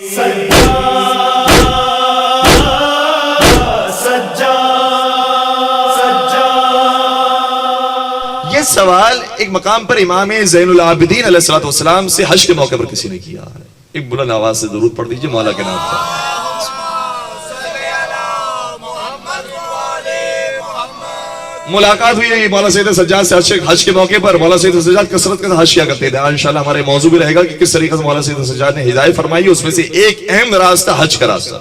یہ سوال ایک مقام پر امام زین العابدین علیہ الصلوۃ والسلام سے حج کے موقع پر کسی نے کیا ہے. ایک بلند آواز سے درود پڑھ دیجئے مولا کے نام پر. ملاقات ہوئی مولا سید سجاد سے حج کے موقع پر. مولا سید سجاد کثرت کا حج کیا کرتے تھے. انشاءاللہ ہمارے موضوع بھی رہے گا کہ کس طریقے سے مولا سید سجاد نے ہدایت فرمائی. اس میں سے ایک اہم راستہ حج کا راستہ.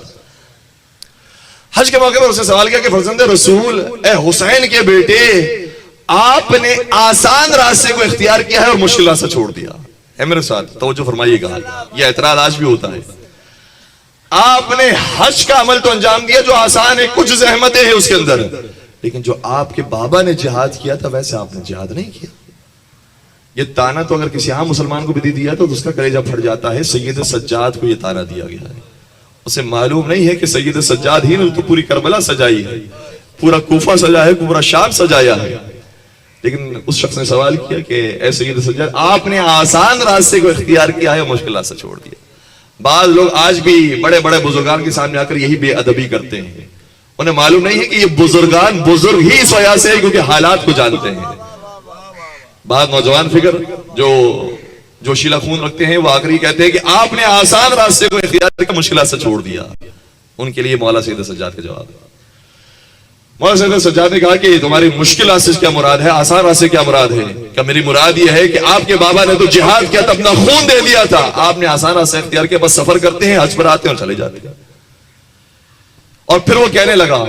حج کے موقع پر اسے سوال کیا کہ فرزند رسول اے حسین کے بیٹے, آپ نے آسان راستے کو اختیار کیا ہے اور مشکل راستہ چھوڑ دیا. اے میرے ساتھ توجہ فرمائیے گا, یہ اعتراض آج بھی ہوتا ہے. آپ نے حج کا عمل تو انجام دیا جو آسان ہے, کچھ زحمتیں ہیں اس کے اندر, لیکن جو آپ کے بابا نے جہاد کیا تھا ویسے آپ نے جہاد نہیں کیا. یہ تانا تو اگر کسی عام مسلمان کو بھی دے دیا تو اس کا کلیجہ پھٹ جاتا ہے. سید سجاد کو یہ تانا دیا گیا ہے. اسے معلوم نہیں ہے کہ سید سجاد ہی نے تو پوری کربلا سجائی ہے, پورا کوفہ سجایا ہے, پورا شام سجایا ہے. لیکن اس شخص نے سوال کیا کہ اے سید سجاد, آپ نے آسان راستے کو اختیار کیا ہے, مشکل راستہ چھوڑ دیا. بعض لوگ آج بھی بڑے بڑے بزرگان کے سامنے آ کر یہی بے ادبی کرتے ہیں. انہیں معلوم نہیں ہے کہ یہ بزرگان بزرگ ہی اس وجہ سے ہے کیونکہ حالات کو جانتے ہیں. بعض نوجوان فکر جو جوشیلا خون رکھتے ہیں وہ آخری کہتے ہیں کہ آپ نے آسان راستے کو اختیار کر مشکل راستہ چھوڑ دیا. ان کے لیے مولا سید سجاد کا جواب ہے. مولا سید سجاد نے کہا کہ تمہاری مشکل راستے سے کیا مراد ہے, آسان راستے کیا مراد ہے؟ کہ میری مراد یہ ہے کہ آپ کے بابا نے تو جہاد کیا تھا, اپنا خون دے دیا تھا, آپ نے آسان راستے اختیار کیا, بس سفر کرتے ہیں, حج پر آتے ہیں اور چلے جاتے ہیں. اور پھر وہ کہنے لگا,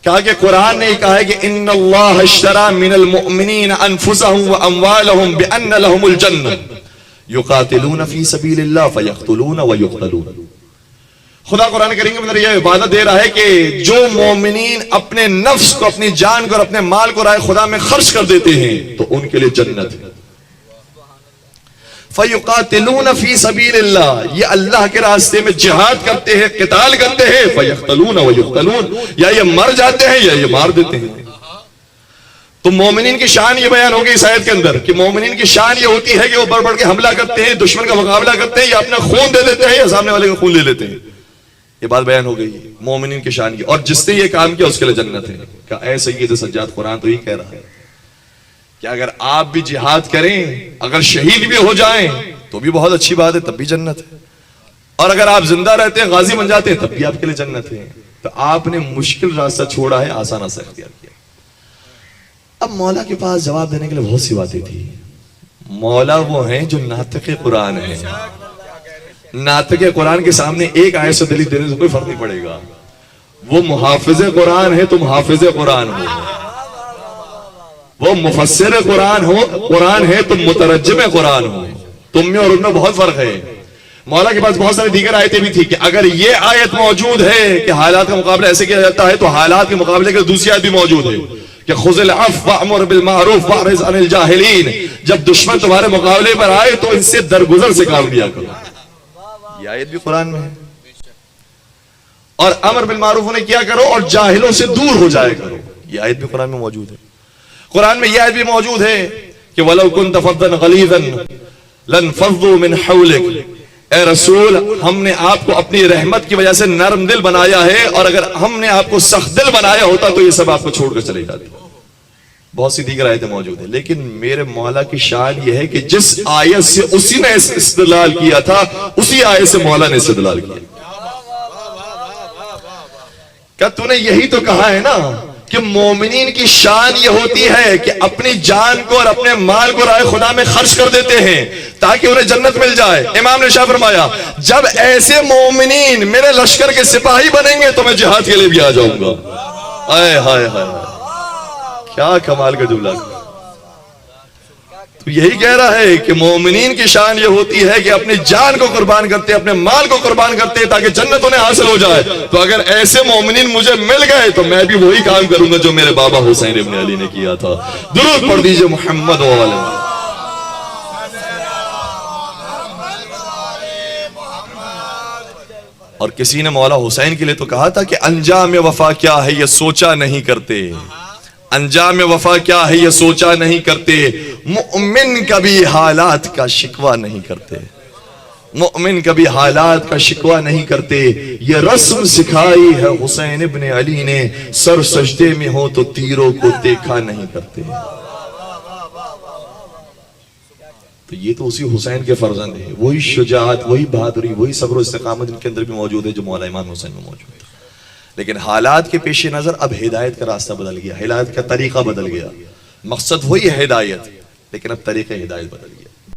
کہا کہ قرآن نے کہا ہے کہ ان اللہ اشتری من المؤمنین انفسهم واموالهم بان لهم الجنہ یقاتلون فی سبیل اللہ فیقتلون ویقتلون. خدا قرآن کریم کے اندر یہ عبادت دے رہا ہے کہ جو مومنین اپنے نفس کو, اپنی جان کو اور اپنے مال کو راہ خدا میں خرچ کر دیتے ہیں تو ان کے لیے جنت ہے. فَيُقَاتِلُونَ فِي سَبِيلِ اللَّهِ, یہ اللہ کے راستے میں جہاد کرتے ہیں, قتال کرتے ہیں. فَيَقْتَلُونَ وَيُقْتَلُونَ, یا یہ مر جاتے ہیں یا یہ مار دیتے ہیں. تو مومنین کی شان یہ بیان ہوگی اس آیت کے اندر کہ مومنین کی شان یہ ہوتی ہے کہ وہ بڑھ بڑھ کے حملہ کرتے ہیں, دشمن کا مقابلہ کرتے ہیں, یا اپنا خون دے دیتے ہیں یا سامنے والے کا خون لے لیتے ہیں. یہ بات بیان ہو گئی مومنین کی شان کی. اور جس نے یہ کام کیا اس کے لیے جنت ہے. کہ اے سید سجاد, قرآن تو یہ کہہ رہا ہے کہ اگر آپ بھی جہاد کریں, اگر شہید بھی ہو جائیں تو بھی بہت اچھی بات ہے, تب بھی جنت ہے. اور اگر آپ زندہ رہتے ہیں, غازی بن جاتے ہیں, تب بھی آپ کے لیے جنت ہے. تو آپ نے مشکل راستہ چھوڑا ہے, آسان راستہ اختیار کیا. اب مولا کے پاس جواب دینے کے لیے بہت سی باتیں تھی. مولا وہ ہیں جو ناطق قرآن ہیں. ناطق قرآن کے سامنے ایک آیت سے دلیل دینے سے کوئی فرق نہیں پڑے گا. وہ محافظ قرآن ہے, تم حافظ قرآن ہو. وہ مفسر قرآن ہو, قرآن ہے, تم مترجم قرآن ہو. تم میں اور ان میں بہت فرق ہے. مولا کے پاس بہت ساری دیگر آیتیں بھی تھی کہ اگر یہ آیت موجود ہے کہ حالات کا مقابلہ ایسے کیا جاتا ہے, تو حالات کے مقابلے کے دوسری آیت بھی موجود ہے کہ خذ العفو وامر بالمعروف واعرض عن الجاہلین. جب دشمن تمہارے مقابلے پر آئے تو ان سے درگزر سے کام لیا کرو. یہ آیت بھی قرآن میں ہے. اور امر بالمعروف انہیں کیا کرو اور جاہلوں سے دور ہو جائے کرو. یہ آیت بھی قرآن میں موجود ہے. قرآن میں یہ آیت بھی موجود ہے کہ وَلَوْ كُنْتَ فَضًّا غَلِيظًا لَانْفَضُّوا مِنْ حَوْلِكَ, اے رسول ہم نے آپ کو اپنی رحمت کی وجہ سے نرم دل بنایا ہے, اور اگر ہم نے آپ کو سخت دل بنایا ہوتا تو یہ سب آپ کو چھوڑ کر چلے جاتے. بہت سی دیگر آیتیں موجود ہیں. لیکن میرے مولا کی شان یہ ہے کہ جس آیت سے اسی نے استدلال کیا تھا, اسی آیت سے مولا نے استدلال کیا. کیا تو نے یہی تو کہا ہے نا کہ مومنین کی شان یہ ہوتی ہے کہ اپنی جان کو اور اپنے مال کو راہ خدا میں خرچ کر دیتے ہیں تاکہ انہیں جنت مل جائے. امام نے شاہ فرمایا, جب ایسے مومنین میرے لشکر کے سپاہی بنیں گے تو میں جہاد کے لیے بھی آ جاؤں گا. آئے ہائے ہائے, کیا کمال کا جملہ. تو یہی کہہ رہا ہے کہ مومنین کی شان یہ ہوتی ہے کہ اپنی جان کو قربان کرتے, اپنے مال کو قربان کرتے تاکہ جنت انہیں حاصل ہو جائے. تو اگر ایسے مومنین مجھے مل گئے تو میں بھی وہی کام کروں گا جو میرے بابا حسین ابن علی نے کیا تھا. درود پڑھ دیجئے محمد و علیہ. اور کسی نے مولا حسین کے لیے تو کہا تھا کہ انجام وفا کیا ہے یہ سوچا نہیں کرتے. انجام وفا کیا ہے یہ سوچا نہیں کرتے. مومن کبھی حالات کا شکوہ نہیں کرتے. مومن کبھی حالات کا شکوہ نہیں کرتے، یہ رسم سکھائی ہے حسین ابن علی نے، سر سجدے میں ہو تو تیروں کو دیکھا نہیں کرتے۔ تو یہ تو اسی حسین کے فرزند ہیں، وہی شجاعت، وہی بہادری، وہی صبر و استقامت ان کے اندر بھی موجود ہے جو مولا امام حسین میں موجود ہے۔ لیکن حالات کے پیش نظر اب ہدایت کا راستہ بدل گیا، ہدایت کا طریقہ بدل گیا، مقصد وہی ہے ہدایت، لیکن اب طریقہ ہدایت بدل گیا۔